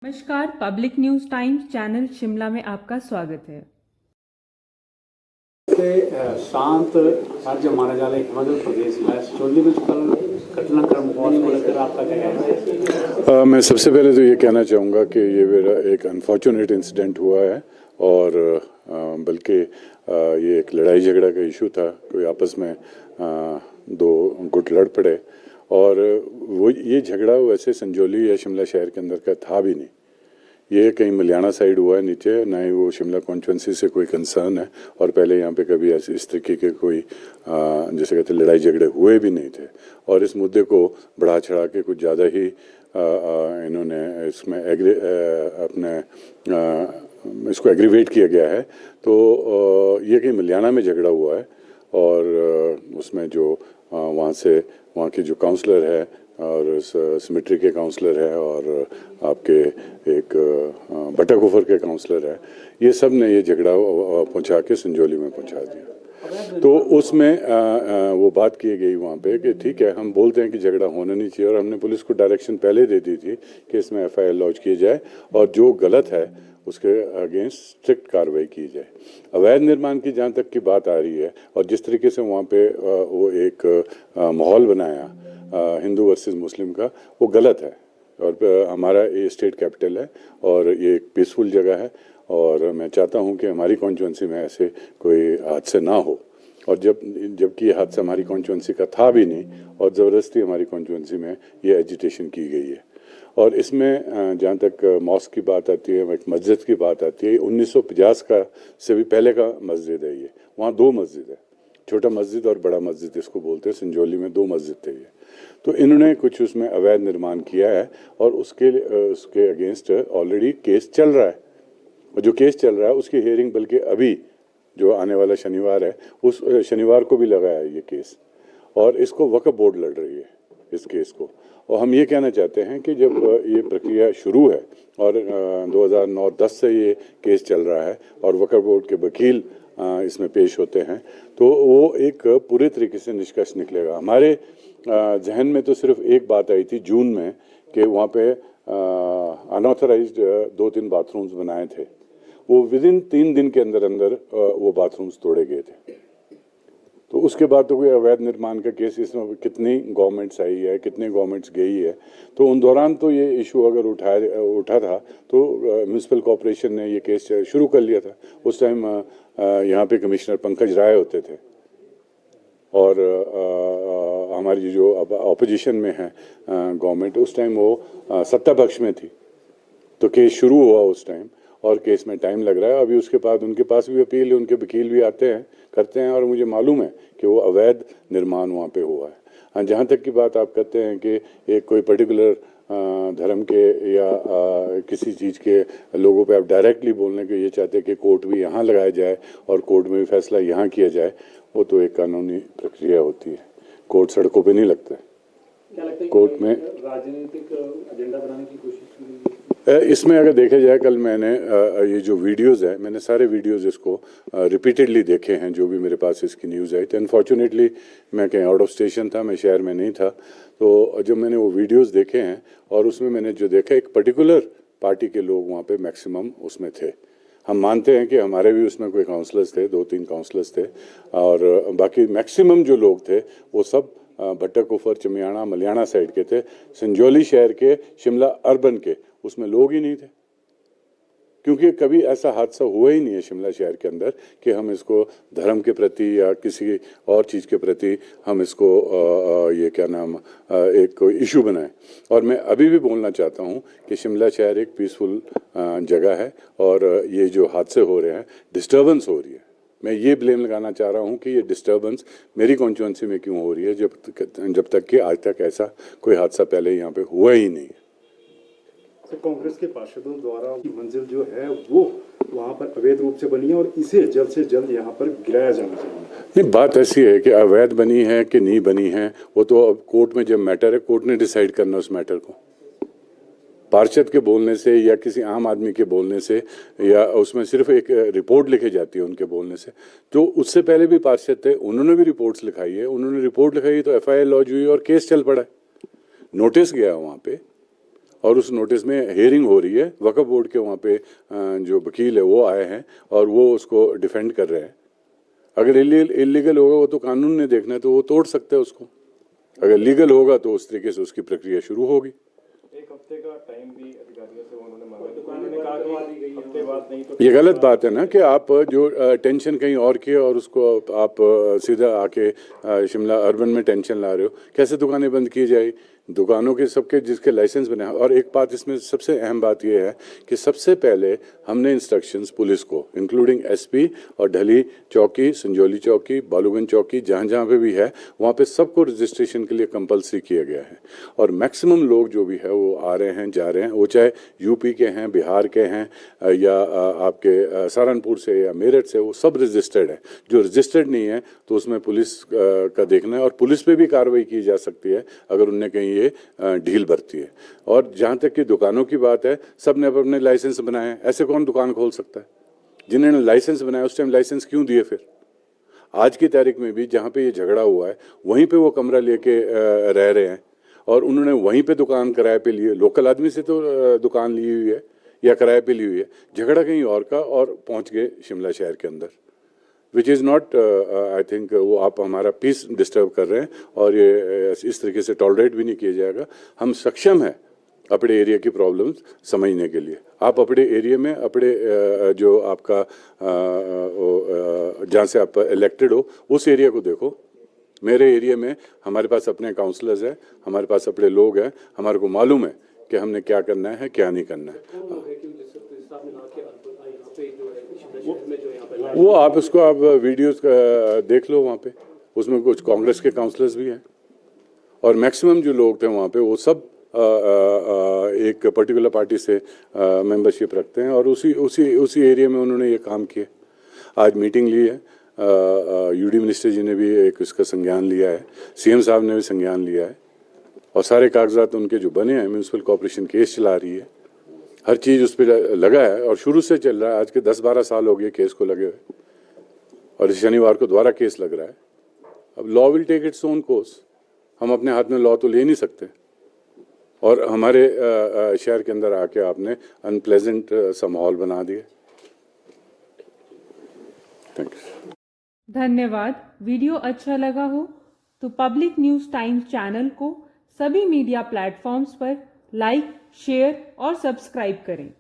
नमस्कार, public news times channel Shimla में आपका स्वागत है। शांत राज्य माना जा रहा है हिमाचल प्रदेश में चोली में कल घटनाक्रम हुआ, उसको लेकर आपका क्या कहना है? मैं सबसे पहले तो ये कहना चाहूँगा कि ये मेरा एक अनफॉर्चुनेट इंसिडेंट हुआ है और बल्कि ये एक लड़ाई झगड़ा का इशू था। कोई आपस में दो गुट लड़ पड़े और वो ये झगड़ा वैसे संजौली या शिमला शहर के अंदर का था भी नहीं। ये कहीं मलियाना साइड हुआ है नीचे, ना ही वो शिमला कॉन्स्टिट्यूंसी से कोई कंसर्न है और पहले यहाँ पे कभी ऐसे इस तरीके के कोई जैसे कहते लड़ाई झगड़े हुए भी नहीं थे। और इस मुद्दे को बढ़ा चढ़ा के कुछ ज़्यादा ही इन्होंने इसमें इसको एग्रीवेट किया गया है। तो ये कहीं मलियाना में झगड़ा हुआ है और उसमें जो वहाँ की जो काउंसलर है और सिमेट्री के काउंसलर है और आपके एक बटाकुफर के काउंसलर है, ये सब ने ये झगड़ा पहुंचा के संजौली में पहुंचा दिया। तो उसमें वो बात की गई वहाँ पे कि ठीक है, हम बोलते हैं कि झगड़ा होना नहीं चाहिए और हमने पुलिस को डायरेक्शन पहले दे दी थी कि इसमें FIR लॉन्च की जाए और जो गलत है उसके अगेंस्ट स्ट्रिक्ट कार्रवाई की जाए। अवैध निर्माण की जहाँ तक की बात आ रही है और जिस तरीके से वहाँ पे वो एक माहौल बनाया हिंदू वर्सेस मुस्लिम का, वो गलत है। और हमारा ये स्टेट कैपिटल है और ये एक पीसफुल जगह है और मैं चाहता हूँ कि हमारी कॉन्स्टिट्यूंसी में ऐसे कोई हादसे ना हो। और जबकि ये हादसा हमारी कॉन्स्टिट्यूंसी का था भी नहीं और ज़बरदस्ती हमारी कॉन्स्टिट्यूंसी में ये एजिटेशन की गई है। और इसमें जहाँ तक मॉस्क की बात आती है, एक मस्जिद की बात आती है, 1950 का से भी पहले का मस्जिद है ये। वहाँ दो मस्जिद है, छोटा मस्जिद और बड़ा मस्जिद इसको बोलते हैं। संजौली में दो मस्जिद थे ये। तो इन्होंने कुछ उसमें अवैध निर्माण किया है और उसके अगेंस्ट ऑलरेडी केस चल रहा है। और जो केस चल रहा है उसकी हियरिंग बल्कि अभी जो आने वाला शनिवार है, उस शनिवार को भी लगाया है ये केस और इसको वक्फ बोर्ड लड़ रही है इस केस को। और हम ये कहना चाहते हैं कि जब ये प्रक्रिया शुरू है और 2009-10 से ये केस चल रहा है और वक्फ बोर्ड के वकील इसमें पेश होते हैं, तो वो एक पूरे तरीके से निष्कर्ष निकलेगा। हमारे जहन में तो सिर्फ एक बात आई थी जून में कि वहाँ पे अनऑथराइज्ड 2-3 बाथरूम्स बनाए थे। वो विदिन 3 दिन के अंदर अंदर वो बाथरूम्स तोड़े गए थे। तो उसके बाद तो कोई अवैध निर्माण का केस, इसमें कितनी गवर्नमेंट्स आई है, कितने गवर्नमेंट्स गई है, तो उन दौरान तो ये इशू अगर उठा था तो म्यूनसिपल कॉरपोरेशन ने ये केस शुरू कर लिया था। उस टाइम यहाँ पे कमिश्नर पंकज राय होते थे और हमारी जो अब ऑपोजिशन में है गवर्नमेंट, उस टाइम वो सत्ता पक्ष में थी। तो केस शुरू हुआ उस टाइम और केस में टाइम लग रहा है। अभी उसके बाद उनके पास भी अपील है, उनके वकील भी आते हैं, करते हैं और मुझे मालूम है कि वो अवैध निर्माण वहाँ पे हुआ है। हाँ, जहाँ तक की बात आप कहते हैं कि एक कोई पर्टिकुलर धर्म के या किसी चीज़ के लोगों पे आप डायरेक्टली बोलने के ये चाहते हैं कि कोर्ट भी यहाँ लगाया जाए और कोर्ट में भी फैसला यहाँ किया जाए, वो तो एक कानूनी प्रक्रिया होती है। कोर्ट सड़कों पे नहीं लगता है। क्या लगता है कोर्ट में राजनीतिक एजेंडा बनाने की कोशिश की गई? इसमें अगर देखा जाए, कल मैंने ये जो वीडियोस है, मैंने सारे वीडियोस इसको रिपीटेडली देखे हैं जो भी मेरे पास इसकी न्यूज़ आई थी। अनफॉर्चुनेटली मैं कहीं आउट ऑफ स्टेशन था, मैं शहर में नहीं था। तो जब मैंने वो वीडियोस देखे हैं और उसमें मैंने जो देखा, एक पर्टिकुलर पार्टी के लोग वहाँ पे मैक्सिमम उसमें थे। हम मानते हैं कि हमारे भी उसमें कोई काउंसलर्स थे, 2-3 काउंसलर्स थे और बाकी मैक्सिमम जो लोग थे वो सब बटाकुफर, चमियाना, मलियाना साइड के थे। संजौली शहर के, शिमला अर्बन के उसमें लोग ही नहीं थे, क्योंकि कभी ऐसा हादसा हुआ ही नहीं है शिमला शहर के अंदर कि हम इसको धर्म के प्रति या किसी और चीज़ के प्रति हम इसको ये क्या नाम एक इशू बनाएं। और मैं अभी भी बोलना चाहता हूं कि शिमला शहर एक पीसफुल जगह है और ये जो हादसे हो रहे हैं, डिस्टर्बेंस हो रही है, मैं ये ब्लेम लगाना चाह रहा हूं कि ये डिस्टर्बेंस मेरी कॉन्स्टिट्यूंसी में क्यों हो रही है, जब तक कि आज तक ऐसा कोई हादसा पहले यहाँ पे हुआ ही नहीं है। कांग्रेस के पार्षदों द्वारा की मंजिल जो है वो वहाँ पर अवैध रूप से बनी है और इसे जल्द से जल्द यहाँ पर गिराया जाना चाहिए। नहीं, बात ऐसी है कि अवैध बनी है कि नहीं बनी है, वो तो अब कोर्ट में जब मैटर है, कोर्ट ने डिसाइड करना उस मैटर को। पार्षद के बोलने से या किसी आम आदमी के बोलने से या उसमें सिर्फ एक रिपोर्ट लिखी जाती है उनके बोलने से। तो उससे पहले भी पार्षद थे, उन्होंने भी रिपोर्ट्स लिखाई है, उन्होंने रिपोर्ट लिखाई तो FIR लॉन्च हुई और केस चल पड़ा है, नोटिस गया वहाँ पे और उस नोटिस में हेयरिंग हो रही है, वक्फ बोर्ड के वहाँ पे जो वकील है वो आए हैं और वो उसको डिफेंड कर रहे हैं। अगर इलीगल होगा वो तो कानून ने देखना है, तो वो तोड़ सकते हैं उसको। अगर लीगल होगा तो उस तरीके से उसकी प्रक्रिया शुरू होगी। एक हफ्ते का टाइम भी अधिकारियों से उन्होंने मांगा, तो उन्होंने कहा कि हफ्ते बाद नहीं तो ये गलत बात है ना कि आप जो टेंशन कहीं और की है और उसको आप सीधा आके शिमला अर्बन में टेंशन ला रहे हो। कैसे दुकानें बंद की जाए? दुकानों के सबके जिसके लाइसेंस बने हैं। और एक बात इसमें सबसे अहम बात यह है कि सबसे पहले हमने इंस्ट्रक्शंस पुलिस को इंक्लूडिंग एसपी और ढली चौकी, संजौली चौकी, बालूगंज चौकी, जहाँ जहाँ पे भी है वहाँ पे सबको रजिस्ट्रेशन के लिए कंपलसरी किया गया है। और मैक्सिमम लोग जो भी है वो आ रहे हैं, जा रहे हैं, वो चाहे यूपी के हैं, बिहार के हैं या आपके सहारनपुर से या मेरठ से, वो सब रजिस्टर्ड है। जो रजिस्टर्ड नहीं है तो उसमें पुलिस का देखना है और पुलिस पे भी कार्रवाई की जा सकती है अगर उनने कहीं ये ढील बरती है। और जहाँ तक कि दुकानों की बात है, सब ने अपने लाइसेंस बनाए हैं। ऐसे कौन दुकान खोल सकता है? जिन्होंने लाइसेंस बनाया उस टाइम लाइसेंस क्यों दिए? फिर आज की तारीख में भी जहाँ पे ये झगड़ा हुआ है वहीं पे वो कमरा लेके रह रहे हैं और उन्होंने वहीं पे दुकान किराए पे लिए। लोकल आदमी से तो दुकान ली हुई है या किराए पे ली हुई है। झगड़ा कहीं और का और पहुंच गए शिमला शहर के अंदर, which is not I think वो आप हमारा पीस डिस्टर्ब कर रहे हैं और ये इस तरीके से टॉलरेट भी नहीं किया जाएगा। हम सक्षम हैं अपने एरिया की प्रॉब्लम्स समझने के लिए। आप अपने एरिया में अपने जो आपका जहाँ से आप इलेक्टेड हो उस एरिया को देखो। मेरे एरिया में हमारे पास अपने काउंसलर्स हैं, हमारे पास अपने लोग हैं, हमारे को मालूम है कि हमने क्या करना है क्या नहीं करना है। वो आप उसको आप वीडियोस देख लो, वहाँ पे उसमें कुछ कांग्रेस के काउंसलर्स भी हैं और मैक्सिमम जो लोग थे वहाँ पे वो सब एक पर्टिकुलर पार्टी से मेंबरशिप रखते हैं और उसी एरिया में उन्होंने ये काम किया। आज मीटिंग ली है, यूडी मिनिस्टर जी ने भी एक इसका संज्ञान लिया है, सीएम साहब ने भी संज्ञान लिया है और सारे कागजात उनके जो बने हैं, म्यूनसिपल कॉर्पोरेशन केस चला रही है, हर चीज़ उस पर लगा है और शुरू से चल रहा है। आज के 10-12 साल हो गए केस को लगे हुए और इस शनिवार को दोबारा केस लग रहा है। अब law will take its own course. हम अपने हाथ में लॉ तो ले नहीं सकते और हमारे शहर के अंदर आके आपने अनप्लेजेंट सा माहौल बना दिया। Thank you. धन्यवाद। वीडियो अच्छा लगा हो तो पब्लिक न्यूज़ टाइम्स चैनल को सभी मीडिया प्लेटफॉर्म्स पर लाइक, शेयर और सब्सक्राइब करें।